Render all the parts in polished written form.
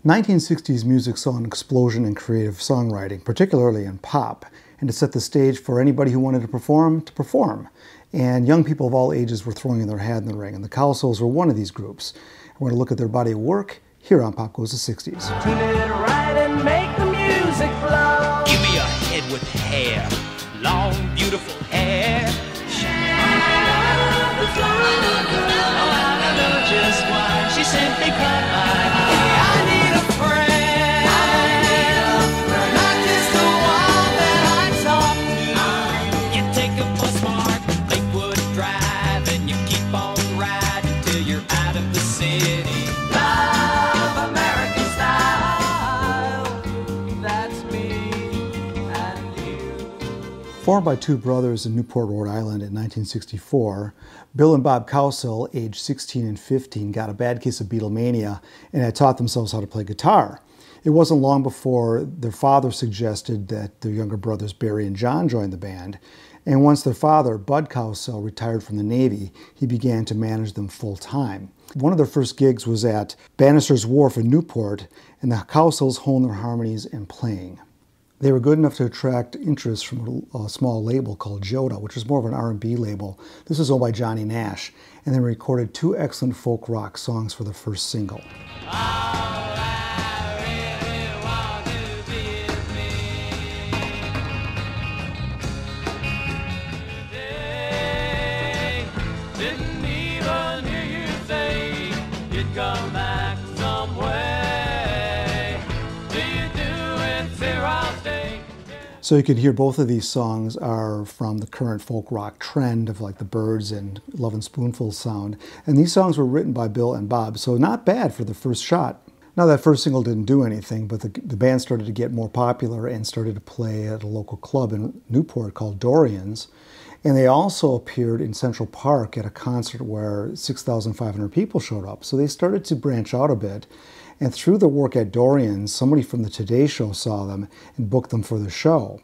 1960s music saw an explosion in creative songwriting, particularly in pop, and it set the stage for anybody who wanted to perform. And young people of all ages were throwing in their hat in the ring, and the Cowsills were one of these groups. We're going to look at their body of work here on Pop Goes the 60s. Tune it right and make the music flow. Give me a head with hair, long, beautiful hair. Shadow the flow. Oh, I don't know just why she simply caught my eye. I need a friend. I need a friend. Not just the one that I talk to. You take a postmark, Lakewood Drive, and you keep on riding till you're out of the city. Love American style. That's me and you. Formed by two brothers in Newport, Rhode Island in 1964, Bill and Bob Cowsill, aged 16 and 15, got a bad case of Beatlemania and had taught themselves how to play guitar. It wasn't long before their father suggested that their younger brothers Barry and John join the band. And once their father, Bud Cowsill, retired from the Navy, he began to manage them full-time. One of their first gigs was at Bannister's Wharf in Newport, and the Cowsills honed their harmonies and playing. They were good enough to attract interest from a small label called Joda, which was more of an R&B label. This was owned by Johnny Nash, and they recorded two excellent folk rock songs for the first single. So you can hear both of these songs are from the current folk rock trend of like the Byrds and Lovin' Spoonful sound. And these songs were written by Bill and Bob, so not bad for the first shot. Now that first single didn't do anything, but the band started to get more popular and started to play at a local club in Newport called Dorian's. And they also appeared in Central Park at a concert where 6,500 people showed up. So they started to branch out a bit. And through their work at Dorian's, somebody from the Today Show saw them and booked them for the show.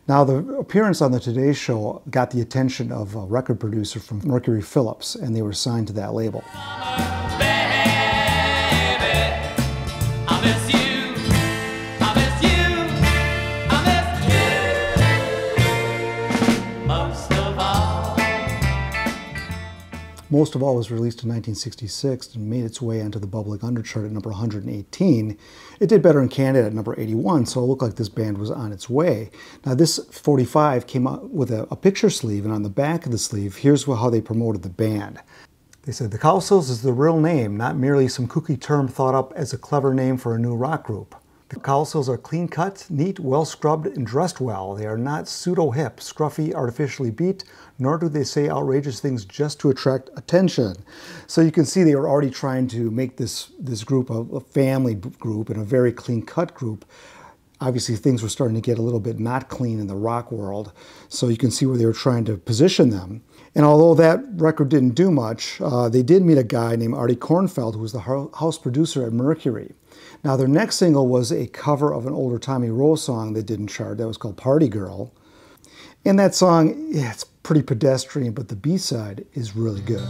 Now, the appearance on the Today Show got the attention of a record producer from Mercury Phillips, and they were signed to that label. Most of All was released in 1966 and made its way onto the Bubbling Underchart at number 118. It did better in Canada at number 81, so it looked like this band was on its way. Now this 45 came out with a picture sleeve, and on the back of the sleeve, here's how they promoted the band. They said, "The Cowsills is the real name, not merely some kooky term thought up as a clever name for a new rock group. The Cowsills are clean-cut, neat, well-scrubbed, and dressed well. They are not pseudo-hip, scruffy, artificially beat, nor do they say outrageous things just to attract attention." So you can see they were already trying to make this group a family group and a very clean-cut group. Obviously, things were starting to get a little bit not clean in the rock world, so you can see where they were trying to position them. And although that record didn't do much, they did meet a guy named Artie Kornfeld, who was the house producer at Mercury. Now, their next single was a cover of an older Tommy Rose song that didn't chart. That was called Party Girl. And that song, yeah, it's pretty pedestrian, but the B-side is really good.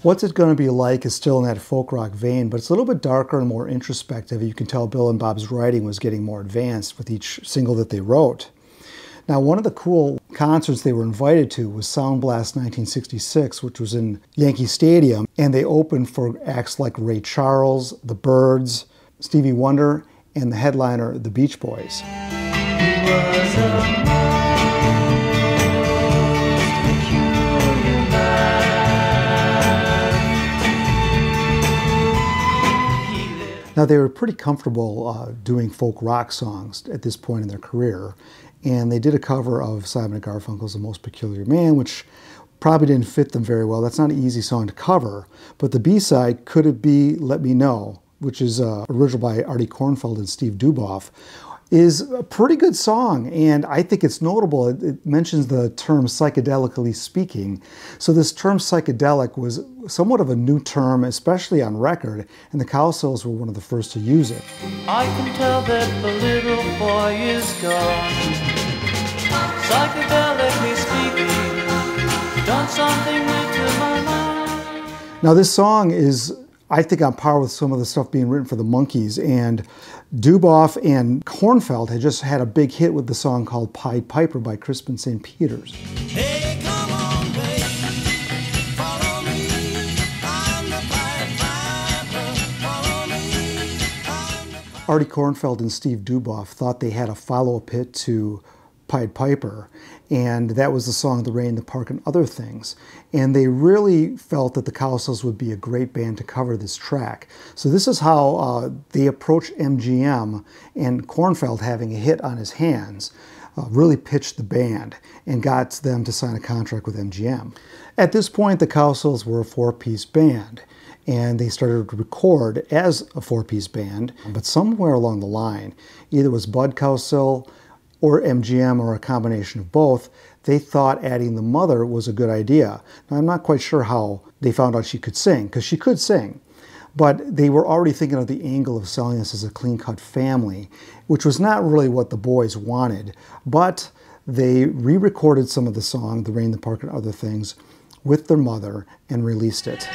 What's It Gonna Be Like is still in that folk rock vein, but it's a little bit darker and more introspective. You can tell Bill and Bob's writing was getting more advanced with each single that they wrote. Now, one of the cool concerts they were invited to was Sound Blast 1966, which was in Yankee Stadium, and they opened for acts like Ray Charles, the Byrds, Stevie Wonder, and the headliner, the Beach Boys. Now, they were pretty comfortable doing folk rock songs at this point in their career, and they did a cover of Simon & Garfunkel's The Most Peculiar Man, which probably didn't fit them very well. That's not an easy song to cover, but the B-side, Could It Be Let Me Know, which is original by Artie Kornfeld and Steve Duboff, is a pretty good song, and I think it's notable. It mentions the term psychedelically speaking. So this term psychedelic was somewhat of a new term, especially on record, and the Cowsills were one of the first to use it. I can tell that the little boy is gone. Psychedelically speaking, done something to my mind. Now this song is, I think, on par with some of the stuff being written for the Monkees, and Duboff and Kornfeld had just had a big hit with the song called Pied Piper by Crispin St. Peters. Hey, come on, baby, follow me. I'm the Pied Piper. Follow me. Artie Kornfeld and Steve Duboff thought they had a follow-up hit to Pied Piper, and that was the song The Rain in the Park and Other Things. And they really felt that the Cowsills would be a great band to cover this track. So this is how they approached MGM, and Kornfeld, having a hit on his hands, really pitched the band and got them to sign a contract with MGM. At this point, the Cowsills were a four-piece band, and they started to record as a four-piece band, but somewhere along the line, either it was Bud Cowsill or MGM or a combination of both, they thought adding the mother was a good idea. Now, I'm not quite sure how they found out she could sing, because she could sing, but they were already thinking of the angle of selling this as a clean-cut family, which was not really what the boys wanted, but they re-recorded some of the song, The Rain in the Park and Other Things, with their mother and released it.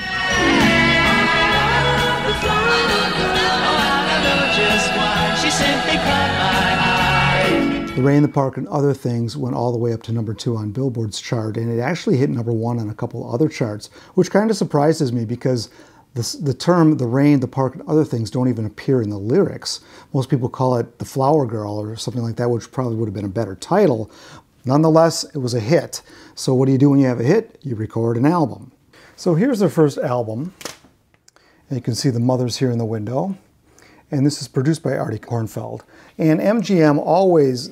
The Rain in the Park and Other Things went all the way up to #2 on Billboard's chart, and it actually hit #1 on a couple other charts, which kind of surprises me because the term The Rain, the Park, and Other Things don't even appear in the lyrics. Most people call it The Flower Girl or something like that, which probably would have been a better title. Nonetheless, it was a hit. So what do you do when you have a hit? You record an album. So here's their first album. And you can see the mothers here in the window. And this is produced by Artie Kornfeld. And MGM always,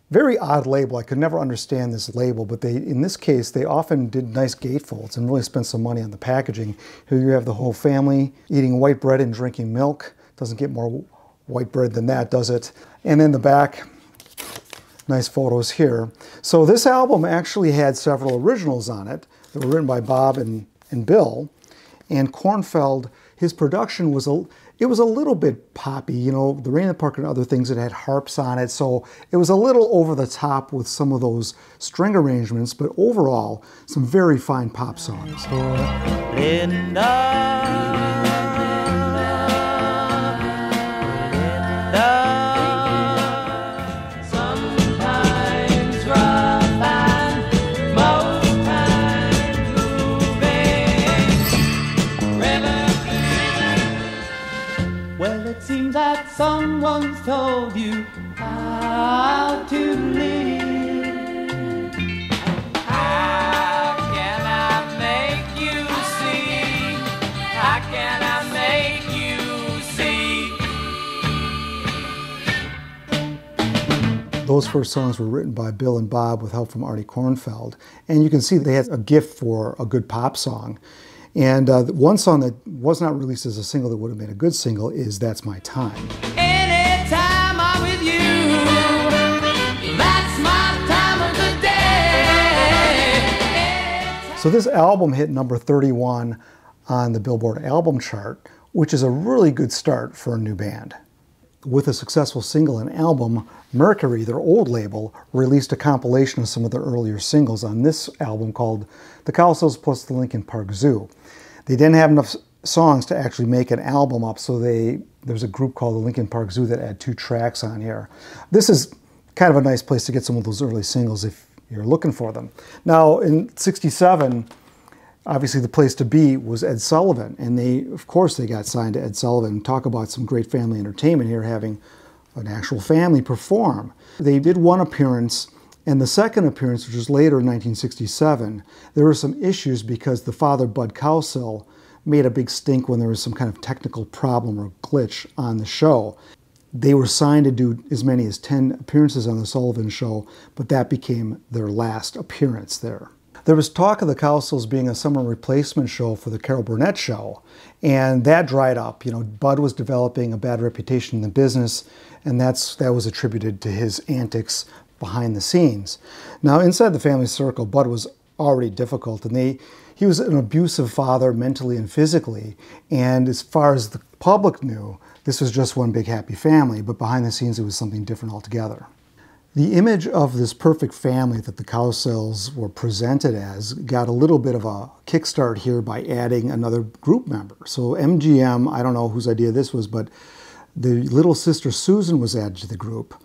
very odd label. I could never understand this label, but in this case, they often did nice gatefolds and really spent some money on the packaging. Here you have the whole family eating white bread and drinking milk. Doesn't get more white bread than that, does it? And in the back, nice photos here. So this album actually had several originals on it that were written by Bob and Bill. And Kornfeld, his production was it was a little bit poppy, you know, The Rain in the Park and Other Things, it had harps on it, so it was a little over the top with some of those string arrangements, but overall, some very fine pop songs. That someone's told you how to live. How can I make you see? How can I make you see? Those first songs were written by Bill and Bob with help from Artie Kornfeld. And you can see they had a gift for a good pop song. And one song that was not released as a single that would have made a good single is That's My Time. Anytime I'm with you, that's my time of the day. So this album hit #31 on the Billboard album chart, which is a really good start for a new band. With a successful single and album, Mercury, their old label, released a compilation of some of their earlier singles on this album called The Cowsills plus the Lincoln Park Zoo. They didn't have enough songs to actually make an album up, so there's a group called the Lincoln Park Zoo that had 2 tracks on here. This is kind of a nice place to get some of those early singles if you're looking for them. Now, in '67, obviously the place to be was Ed Sullivan, and of course they got signed to Ed Sullivan. Talk about some great family entertainment here, having an actual family perform. They did one appearance, and the second appearance, which was later in 1967, there were some issues because the father, Bud Cowsill, made a big stink when there was some kind of technical problem or glitch on the show. They were signed to do as many as 10 appearances on the Sullivan Show, but that became their last appearance there. There was talk of the Cowsills being a summer replacement show for the Carol Burnett show, and that dried up. You know, Bud was developing a bad reputation in the business, and that was attributed to his antics behind the scenes. Now, inside the family circle, Bud was already difficult, and he was an abusive father mentally and physically, and as far as the public knew, this was just one big happy family, but behind the scenes it was something different altogether. The image of this perfect family that the Cowsills were presented as got a little bit of a kickstart here by adding another group member. So MGM, I don't know whose idea this was, but the little sister Susan was added to the group.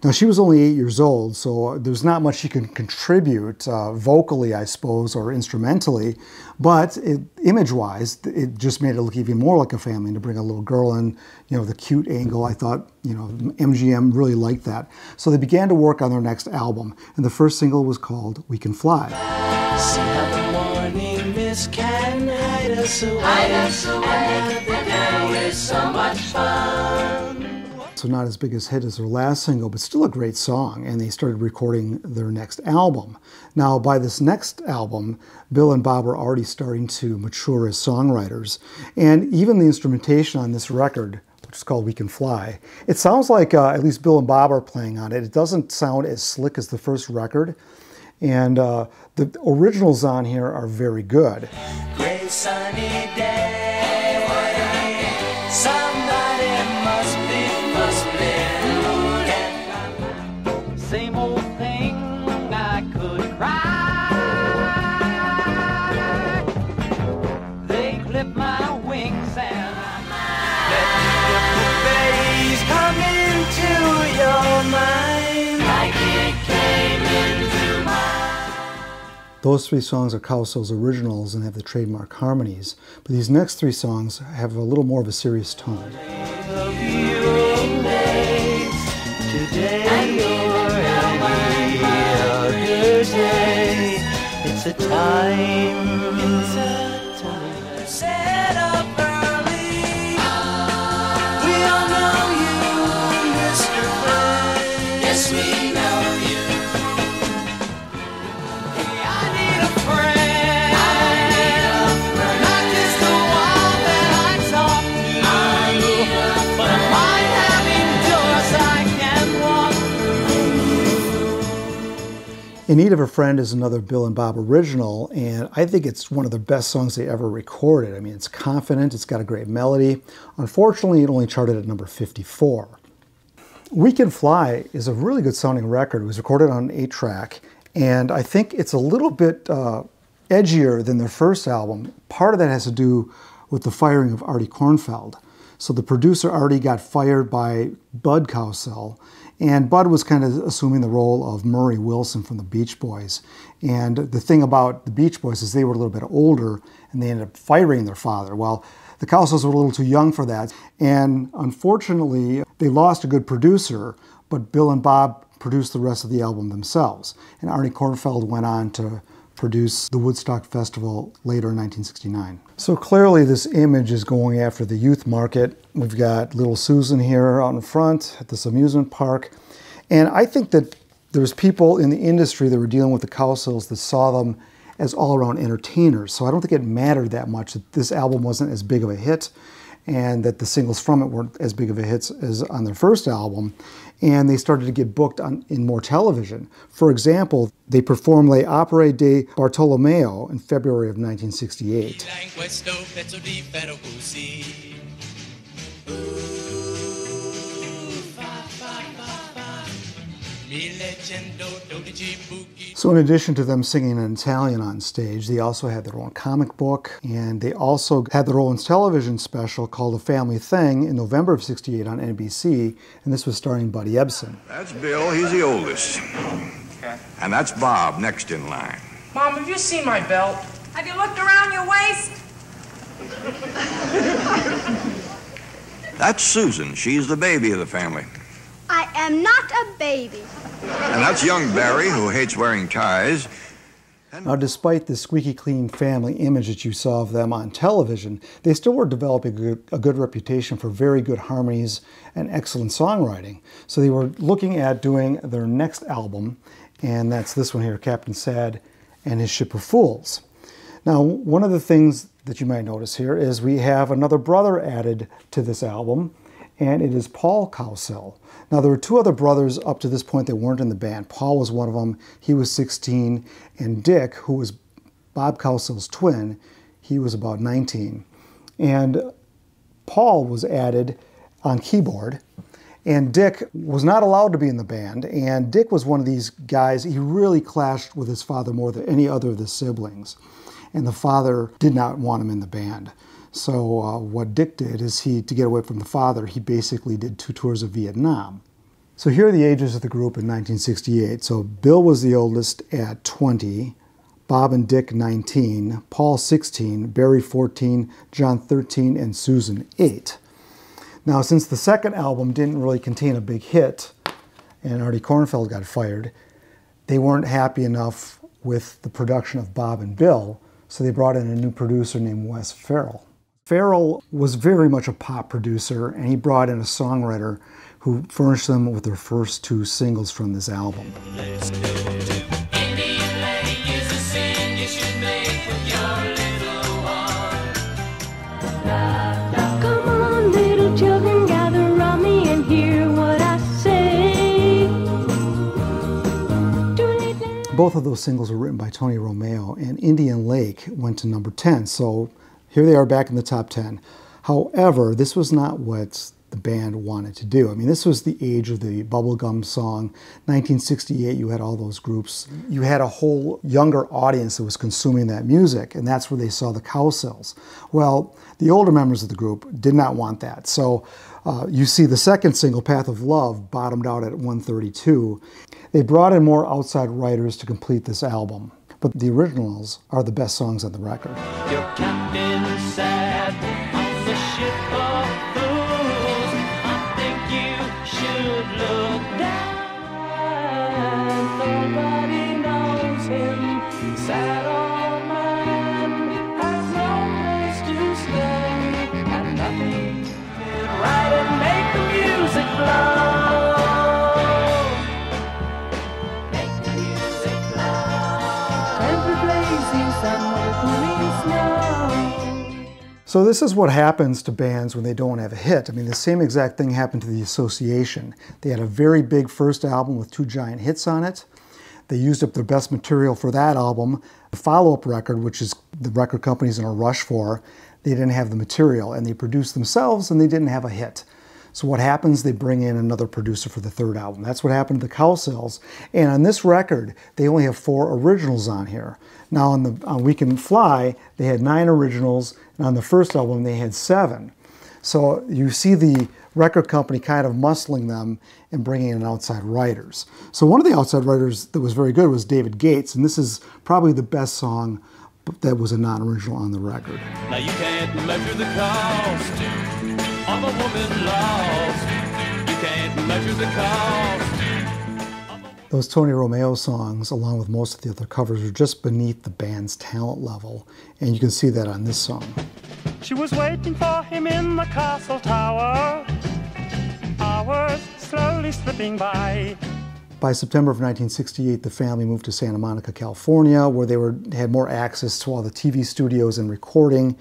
Now, she was only 8 years old, so there's not much she can contribute vocally, I suppose, or instrumentally, but image-wise, it just made it look even more like a family. And to bring a little girl in, you know, the cute angle, I thought, you know, MGM really liked that. So they began to work on their next album, and the first single was called We Can Fly. See how the morning mist can hide us away. Hide us away. Another day is so much fun. So not as big a hit as their last single, but still a great song, and they started recording their next album. Now, by this next album, Bill and Bob were already starting to mature as songwriters, and even the instrumentation on this record, which is called We Can Fly, it sounds like at least Bill and Bob are playing on it. It doesn't sound as slick as the first record, and the originals on here are very good. Gray sunny day, somebody must be rooting. Same old thing, I could cry. They clip my wings and let beautiful days come into your mind like it came into mine. Those three songs are Cowsills originals and have the trademark harmonies, but these next three songs have a little more of a serious tone. It's a time, set up early. We all know you, Mr. Friend. Yes, we know you. Hey, I need a friend. Not just the one that I talk to, but I might have indoors I can walk. In Need of a Friend is another Bill and Bob original, and I think it's one of the best songs they ever recorded. I mean, it's confident, it's got a great melody. Unfortunately, it only charted at number 54. We Can Fly is a really good sounding record. It was recorded on an 8-track, and I think it's a little bit edgier than their first album. Part of that has to do with the firing of Artie Kornfeld. So the producer Artie got fired by Bud Cowsill, and Bud was kind of assuming the role of Murray Wilson from the Beach Boys. And the thing about the Beach Boys is they were a little bit older, and they ended up firing their father. Well, the Cowsills were a little too young for that, and unfortunately, they lost a good producer, but Bill and Bob produced the rest of the album themselves. And Artie Kornfeld went on to produce the Woodstock Festival later in 1969. So clearly this image is going after the youth market. We've got little Susan here out in front at this amusement park. And I think that there's people in the industry that were dealing with the Cowsills that saw them as all-around entertainers. So I don't think it mattered that much that this album wasn't as big of a hit and that the singles from it weren't as big of a hit as on their first album. And they started to get booked in more television. For example, they performed Le Opera de Bartolomeo in February of 1968. So in addition to them singing in Italian on stage, they also had their own comic book, and they also had their own television special called A Family Thing in November of '68 on NBC, and this was starring Buddy Ebsen. That's Bill, he's the oldest. Okay. And that's Bob, next in line. Mom, have you seen my belt? Have you looked around your waist? That's Susan, she's the baby of the family. I am not a baby. And that's young Barry, who hates wearing ties. Now, despite the squeaky clean family image that you saw of them on television, they still were developing a good reputation for very good harmonies and excellent songwriting. So they were looking at doing their next album, and that's this one here, Captain Sad and his Ship of Fools. Now, one of the things that you might notice here is we have another brother added to this album, and it is Paul Cowsill. Now, there were two other brothers up to this point that weren't in the band. Paul was one of them. He was 16, and Dick, who was Bob Cowsill's twin, he was about 19. And Paul was added on keyboard, and Dick was not allowed to be in the band, and Dick was one of these guys, he really clashed with his father more than any other of the siblings, and the father did not want him in the band. So what Dick did is to get away from the father, he basically did 2 tours of Vietnam. So here are the ages of the group in 1968. So Bill was the oldest at 20, Bob and Dick 19, Paul 16, Barry 14, John 13, and Susan 8. Now, since the second album didn't really contain a big hit, and Artie Kornfeld got fired, they weren't happy enough with the production of Bob and Bill, so they brought in a new producer named Wes Farrell. Farrell was very much a pop producer, and he brought in a songwriter who furnished them with their first 2 singles from this album. Both of those singles were written by Tony Romeo, and Indian Lake went to number 10. So here they are back in the top 10. However, this was not what the band wanted to do. I mean, this was the age of the bubblegum song. 1968, you had all those groups. You had a whole younger audience that was consuming that music, and that's where they saw the Cowsills. Well, the older members of the group did not want that. So you see the second single, Path of Love, bottomed out at 132. They brought in more outside writers to complete this album, but the originals are the best songs on the record. Your captain said on the ship of fools, I think you should look down. Nobody knows him. Sad old man has no place to stay, and nothing can write and make the music flow. Make the music flow. Every blazing sun with green snow. So this is what happens to bands when they don't have a hit. I mean, the same exact thing happened to the Association. They had a very big first album with 2 giant hits on it. They used up their best material for that album. The follow-up record, which is the record company's in a rush for, they didn't have the material, and they produced themselves, and they didn't have a hit. So what happens, they bring in another producer for the third album. That's what happened to the Cowsills. And on this record, they only have 4 originals on here. Now on We Can Fly, they had 9 originals, and on the first album, they had 7. So you see the record company kind of muscling them and bringing in outside writers. So one of the outside writers that was very good was David Gates, and this is probably the best song that was a non-original on the record. Now you can't measure the cost of a woman lost. You can't measure the cost. Those Tony Romeo songs, along with most of the other covers, are just beneath the band's talent level, and you can see that on this song. She was waiting for him in the castle tower, hours slowly slipping by. By September of 1968, the family moved to Santa Monica, California, where they had more access to all the TV studios and recording,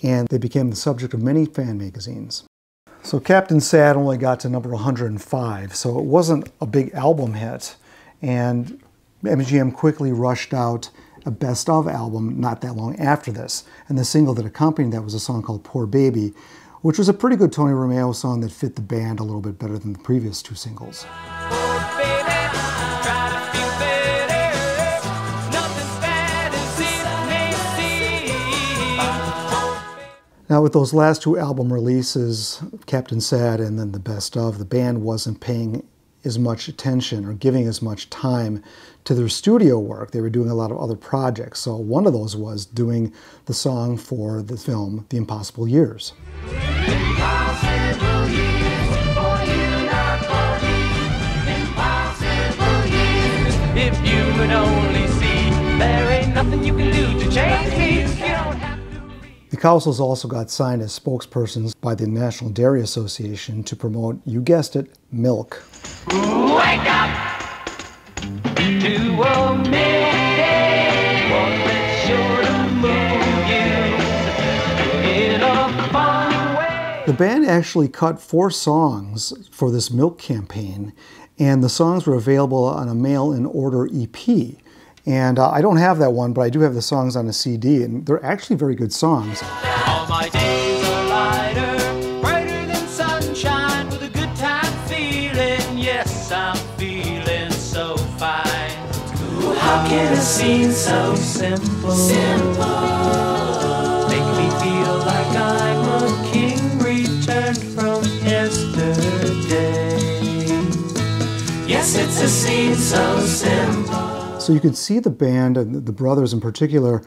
and they became the subject of many fan magazines. So Captain Sad only got to number 105, so it wasn't a big album hit, and MGM quickly rushed out a best of album not that long after this, and the single that accompanied that was a song called Poor Baby, which was a pretty good Tony Romeo song that fit the band a little bit better than the previous 2 singles. Now with those last 2 album releases, Captain Sad and then the best of, the band wasn't paying as much attention or giving as much time to their studio work. They were doing a lot of other projects. So one of those was doing the song for the film, The Impossible Years. Impossible years for you, not for me. Impossible years. If you would only see, there ain't nothing you can do to change me. You don't have to. The Cowsills also got signed as spokespersons by the National Dairy Association to promote, you guessed it, milk. Wake up to a midday. The band actually cut 4 songs for this milk campaign, and the songs were available on a mail-in-order EP. And I don't have that one, but I do have the songs on a CD, and they're actually very good songs. All my days are lighter, brighter than sunshine, with a good time feeling. Yes, I'm feeling so fine. Ooh, how can a scene so simple make me feel like I'm a king returned from yesterday? Yes, it's a scene so simple. So you could see the band, and the brothers in particular,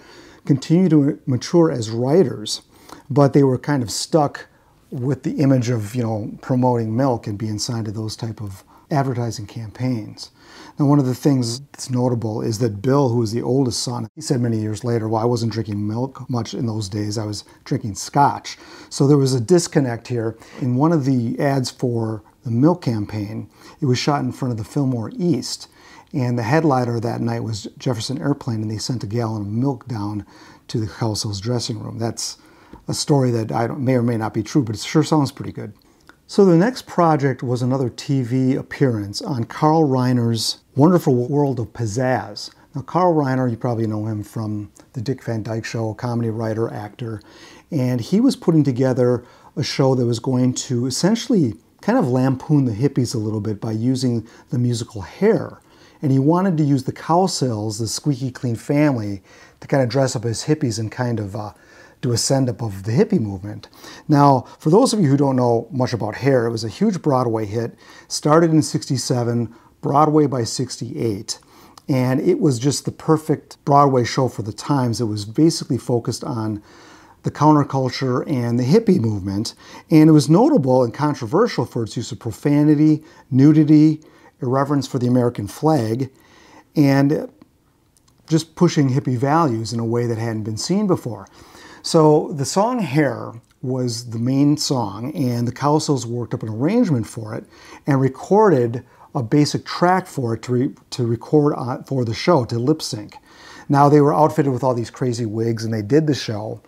continue to mature as writers, but they were kind of stuck with the image of, promoting milk and being signed to those type of advertising campaigns. Now, one of the things that's notable is that Bill, who was the oldest son, he said many years later, well, I wasn't drinking milk much in those days, I was drinking scotch. So there was a disconnect here. In one of the ads for the milk campaign, it was shot in front of the Fillmore East. And the headliner that night was Jefferson Airplane, and they sent a gallon of milk down to the Cowsills dressing room. That's a story that may or may not be true, but it sure sounds pretty good. So the next project was another TV appearance on Carl Reiner's Wonderful World of Pizzazz. Now, Carl Reiner, you probably know him from the Dick Van Dyke Show, comedy writer, actor, and he was putting together a show that was going to essentially kind of lampoon the hippies a little bit by using the musical Hair. And he wanted to use the Cowsills, the squeaky clean family, to kind of dress up as hippies and kind of do a send-up of the hippie movement. Now, for those of you who don't know much about Hair, it was a huge Broadway hit, started in '67, Broadway by '68. And it was just the perfect Broadway show for the times. It was basically focused on the counterculture and the hippie movement. And it was notable and controversial for its use of profanity, nudity, irreverence for the American flag, and just pushing hippie values in a way that hadn't been seen before. So the song Hair was the main song, and the Cowsills worked up an arrangement for it and recorded a basic track for it to record for the show, to lip sync. Now, they were outfitted with all these crazy wigs, and they did the show.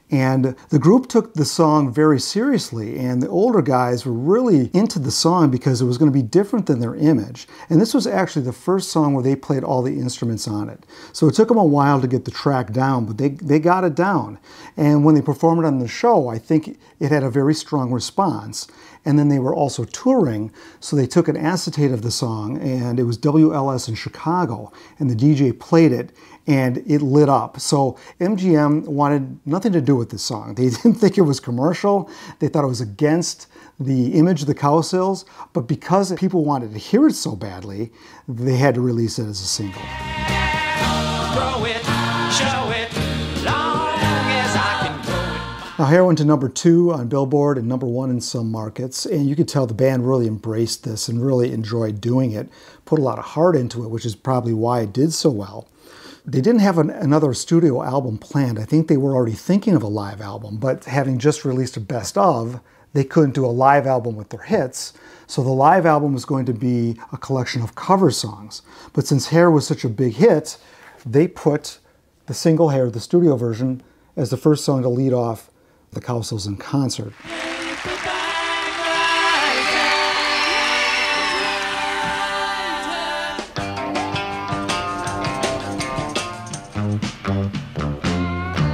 And the group took the song very seriously, and the older guys were really into the song because it was going to be different than their image. And this was actually the first song where they played all the instruments on it. So it took them a while to get the track down, but they got it down. And when they performed it on the show, I think it had a very strong response. And then they were also touring, so they took an acetate of the song, and it was WLS in Chicago, and the DJ played it, and it lit up. So MGM wanted nothing to do with this song. They didn't think it was commercial. They thought it was against the image of the Cowsills, but because people wanted to hear it so badly, they had to release it as a single. Throw it, show it, long as I can grow it. Now, Hair went to #2 on Billboard and #1 in some markets, and you could tell the band really embraced this and really enjoyed doing it, put a lot of heart into it, which is probably why it did so well. They didn't have another studio album planned. I think they were already thinking of a live album, but having just released a best of, they couldn't do a live album with their hits. So the live album was going to be a collection of cover songs. But since Hair was such a big hit, they put the single Hair, the studio version, as the first song to lead off the Cowsills in concert.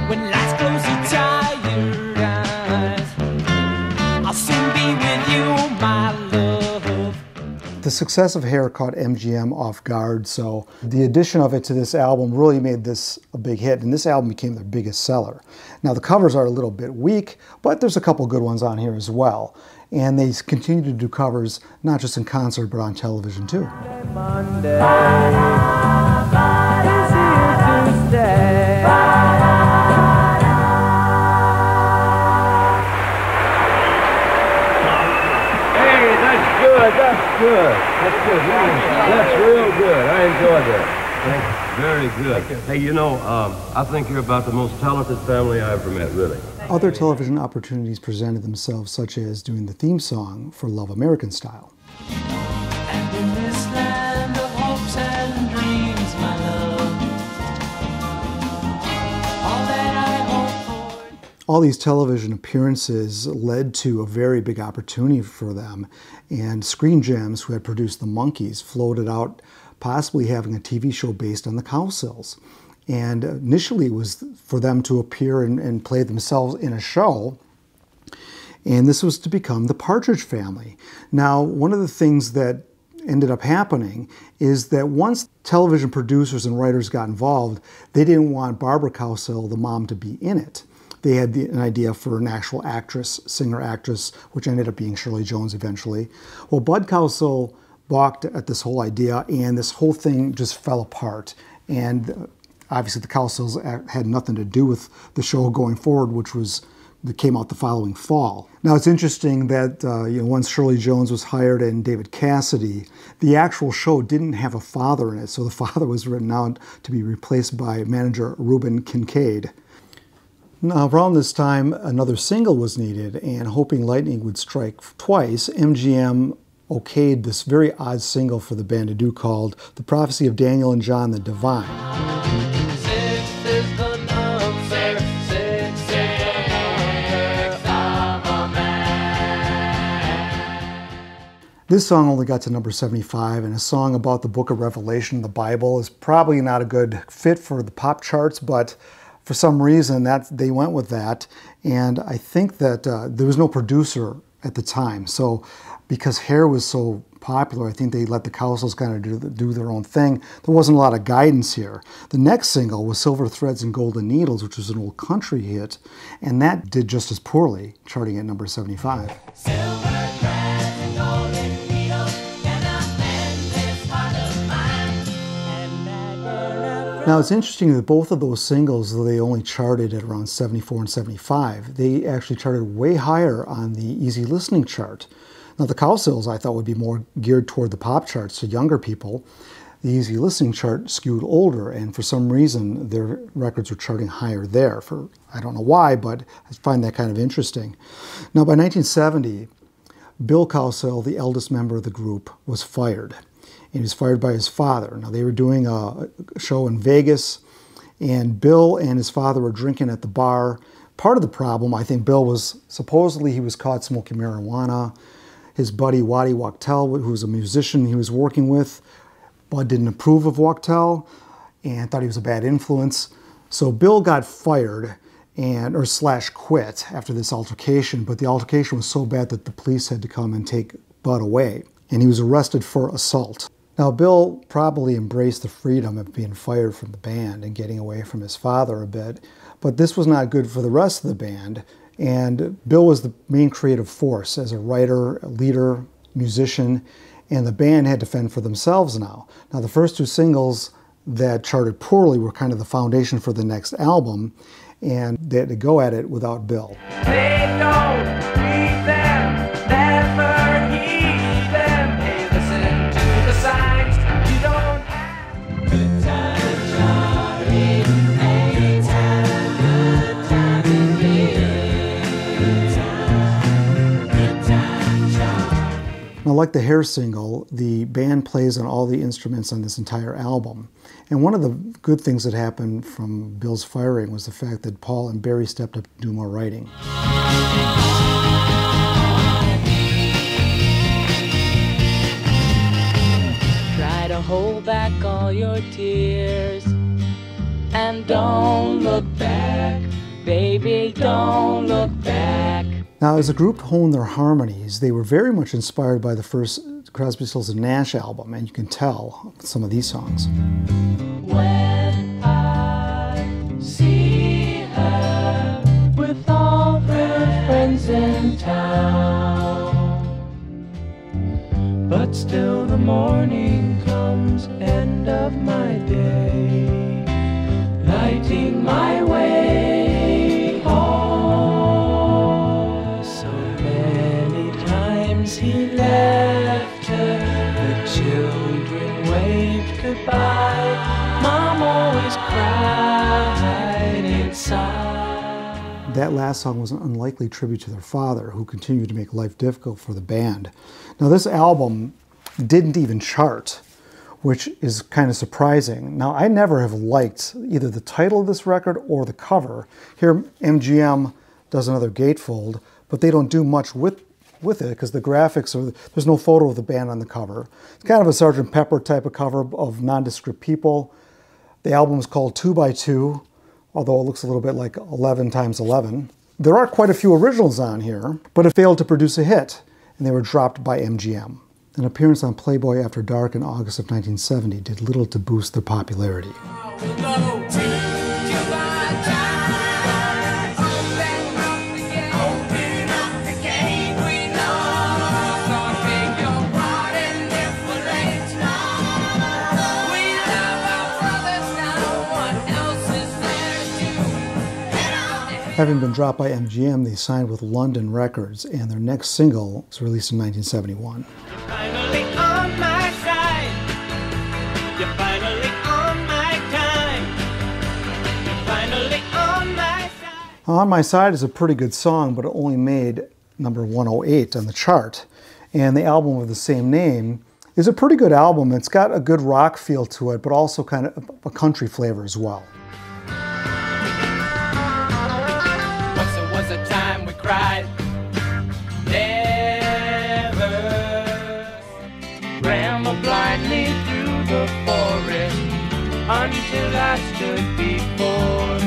When lights close your tired eyes, I'll soon be with you, my love. The success of Hair caught MGM off guard, so the addition of it to this album really made this a big hit, and this album became their biggest seller. Now, the covers are a little bit weak, but there's a couple good ones on here as well. And they continue to do covers, not just in concert, but on television too. Monday is here to stay. Hey, that's good, that's good. That's good. That's real good. I enjoyed that. Very good. Hey, I think you're about the most talented family I ever met, really. Other television opportunities presented themselves, such as doing the theme song for Love American Style. And in this land of hopes and dreams, my love, all that I hope for. all these television appearances led to a very big opportunity for them. And Screen Gems, who had produced The Monkees, floated out possibly having a TV show based on the Cowsills. And initially it was for them to appear and play themselves in a show. And this was to become the Partridge Family. Now, one of the things that ended up happening is that once television producers and writers got involved, they didn't want Barbara Cowsill, the mom, to be in it. They had an idea for an actual actress, singer-actress, which ended up being Shirley Jones eventually. Well, Bud Cowsill balked at this whole idea, and this whole thing just fell apart. And obviously the Cowsills had nothing to do with the show going forward, that came out the following fall. Now it's interesting that once Shirley Jones was hired and David Cassidy, the actual show didn't have a father in it, so the father was written out to be replaced by manager Reuben Kincaid. Now around this time, another single was needed, and hoping lightning would strike twice, MGM okayed this very odd single for the band to do called The Prophecy of Daniel and John the Divine. This song only got to number 75, and a song about the book of Revelation, the Bible, is probably not a good fit for the pop charts, but for some reason they went with that. And I think that there was no producer at the time, so because Hair was so popular, I think they let the Cowsills kind of do their own thing. There wasn't a lot of guidance here. The next single was Silver Threads and Golden Needles, which was an old country hit, and that did just as poorly, charting at number 75. Now it's interesting that both of those singles, though they only charted at around 74 and 75, they actually charted way higher on the easy listening chart. Now the Cowsills I thought would be more geared toward the pop charts to younger people. The easy listening chart skewed older, and for some reason their records were charting higher there. I don't know why, but I find that kind of interesting. Now by 1970, Bill Cowsill, the eldest member of the group, was fired. And he was fired by his father. Now they were doing a show in Vegas, and Bill and his father were drinking at the bar. Part of the problem, I think Bill was, supposedly he was caught smoking marijuana. His buddy Waddy Wachtel, who was a musician he was working with, Bud didn't approve of Wachtel and thought he was a bad influence. So Bill got fired or slash quit after this altercation, but the altercation was so bad that the police had to come and take Bud away, and he was arrested for assault. Now, Bill probably embraced the freedom of being fired from the band and getting away from his father a bit, but this was not good for the rest of the band, and Bill was the main creative force as a writer, a leader, musician, and the band had to fend for themselves now. Now, the first two singles that charted poorly were kind of the foundation for the next album, and they had to go at it without Bill. They don't read them, never heed them. Hey, listen to the signs. You don't have good times, Johnny. Anytime, good time in here. Good times, Johnny. Now, like the Hair single, the band plays on all the instruments on this entire album. And one of the good things that happened from Bill's firing was the fact that Paul and Barry stepped up to do more writing. Try to hold back all your tears and don't look back, baby, don't look back. Now, as the group honed their harmonies, they were very much inspired by the first Crosby, Stills and Nash album, and you can tell some of these songs. When I see her with all her friends in town, but still the morning comes, end of my day, lighting my way home. So many times he left her, the children waved goodbye, Mom always cried inside. That last song was an unlikely tribute to their father, who continued to make life difficult for the band. Now, this album didn't even chart, which is kind of surprising. Now, I never have liked either the title of this record or the cover. Here, MGM does another gatefold, but they don't do much with it because the graphics are, there's no photo of the band on the cover. It's kind of a Sgt. Pepper type of cover of nondescript people. The album is called 2x2, although it looks a little bit like 11 times 11. There are quite a few originals on here, but it failed to produce a hit, and they were dropped by MGM. An appearance on Playboy After Dark in August of 1970 did little to boost their popularity. Having been dropped by MGM, they signed with London Records, and their next single was released in 1971. Finally on my side. You're finally on my time. You're finally on my side. On My Side is a pretty good song, but it only made number 108 on the chart. And the album of the same name is a pretty good album. It's got a good rock feel to it, but also kind of a country flavor as well. Was a time we cried. Never rambled blindly through the forest until I stood before.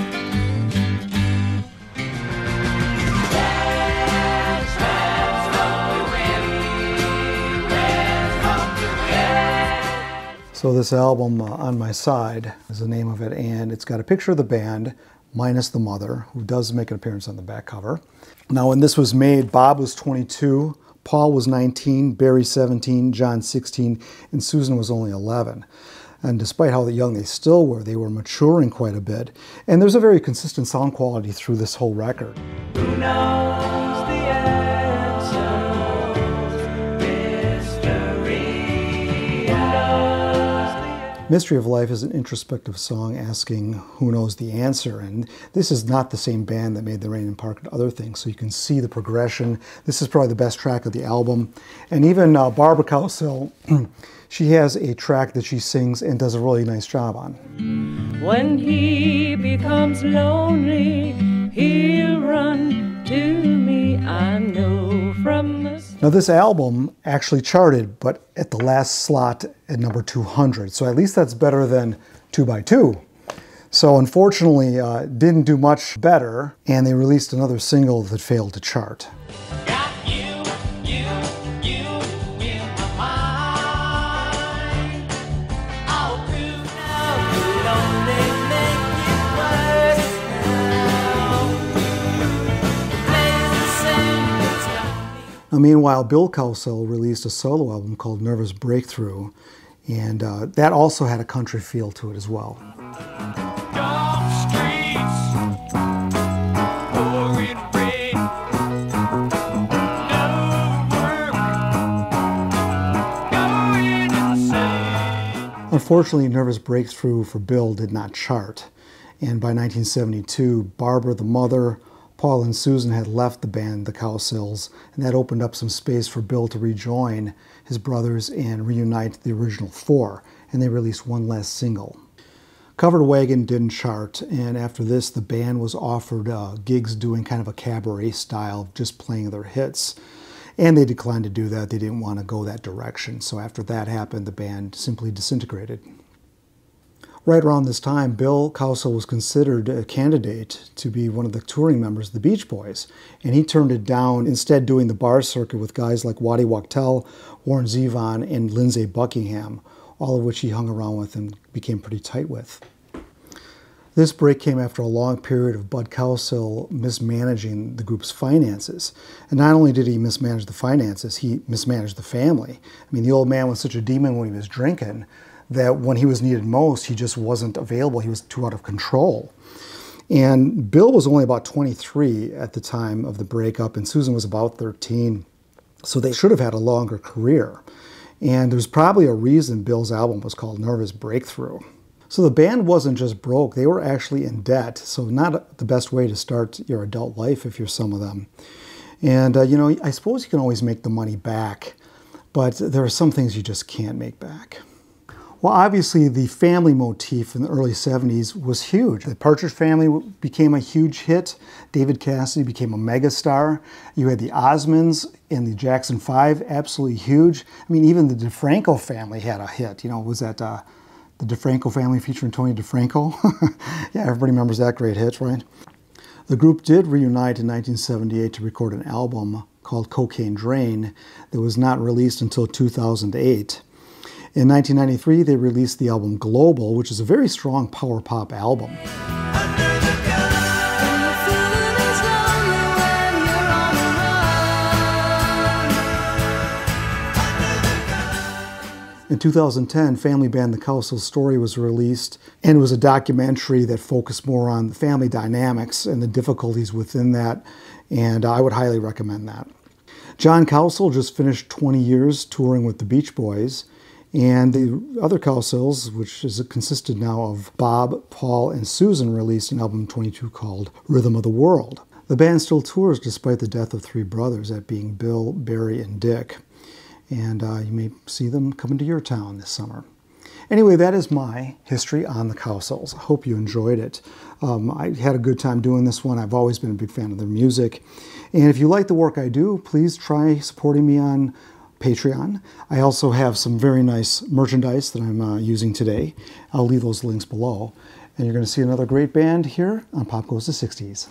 So this album, On My Side, is the name of it, and it's got a picture of the band, minus the mother, who does make an appearance on the back cover. Now, when this was made, Bob was 22, Paul was 19, Barry 17, John 16, and Susan was only 11. And despite how young they still were, they were maturing quite a bit. And there's a very consistent sound quality through this whole record. Who knows the answer? Mystery. Who knows the Mystery of Life is an introspective song asking who knows the answer, and this is not the same band that made The Rain in Park and other things, so you can see the progression. This is probably the best track of the album. And even Barbara Cowsill, she has a track that she sings and does a really nice job on. When he becomes lonely, he'll run to me, I know from the... Now this album actually charted, but at the last slot at number 200, so at least that's better than 2x2. So unfortunately, didn't do much better, and they released another single that failed to chart. got you in my mind. Oh, could only make it worse now. The place the same, it's got me. Now, meanwhile, Bill Cowsill released a solo album called Nervous Breakthrough, and that also had a country feel to it as well. Dark streets, pouring rain. No work, going insane. Unfortunately, Nervous Breakthrough for Bill did not chart, and by 1972, Barbara, the mother, Paul and Susan had left the band, the Cowsills, and that opened up some space for Bill to rejoin his brothers and reunite the original four, and they released one last single. Covered Wagon didn't chart, and after this, the band was offered gigs doing kind of a cabaret style, just playing their hits, and they declined to do that. They didn't want to go that direction, so after that happened, the band simply disintegrated. Right around this time, Bill Cowsill was considered a candidate to be one of the touring members of the Beach Boys, and he turned it down, instead doing the bar circuit with guys like Waddy Wachtel, Warren Zevon, and Lindsey Buckingham, all of which he hung around with and became pretty tight with. This break came after a long period of Bud Cowsill mismanaging the group's finances. And not only did he mismanage the finances, he mismanaged the family. I mean, the old man was such a demon when he was drinking that when he was needed most, he just wasn't available. He was too out of control. And Bill was only about 23 at the time of the breakup, and Susan was about 13. So they should have had a longer career. And there's probably a reason Bill's album was called Nervous Breakthrough. So the band wasn't just broke, they were actually in debt. So not the best way to start your adult life if you're some of them. And, you know, I suppose you can always make the money back, but there are some things you just can't make back. Well, obviously the family motif in the early 70s was huge. The Partridge Family became a huge hit. David Cassidy became a megastar. You had the Osmonds and the Jackson 5, absolutely huge. I mean, even the DeFranco family had a hit. You know, was that the DeFranco family featuring Tony DeFranco? Yeah, everybody remembers that great hit, right? The group did reunite in 1978 to record an album called Cocaine Drain that was not released until 2008. In 1993, they released the album Global, which is a very strong power pop album. In 2010, family band The Cowsills Story was released, and it was a documentary that focused more on the family dynamics and the difficulties within that, and I would highly recommend that. John Cowsill just finished 20 years touring with the Beach Boys, and the other Cowsills, which is consisted now of Bob, Paul, and Susan, released an album 22 called Rhythm of the World. The band still tours despite the death of three brothers, that being Bill, Barry, and Dick. And you may see them coming to your town this summer. Anyway, that is my history on the Cowsills. I hope you enjoyed it. I had a good time doing this one. I've always been a big fan of their music. And if you like the work I do, please try supporting me on Patreon. I also have some very nice merchandise that I'm using today. I'll leave those links below. And you're going to see another great band here on Pop Goes the 60s.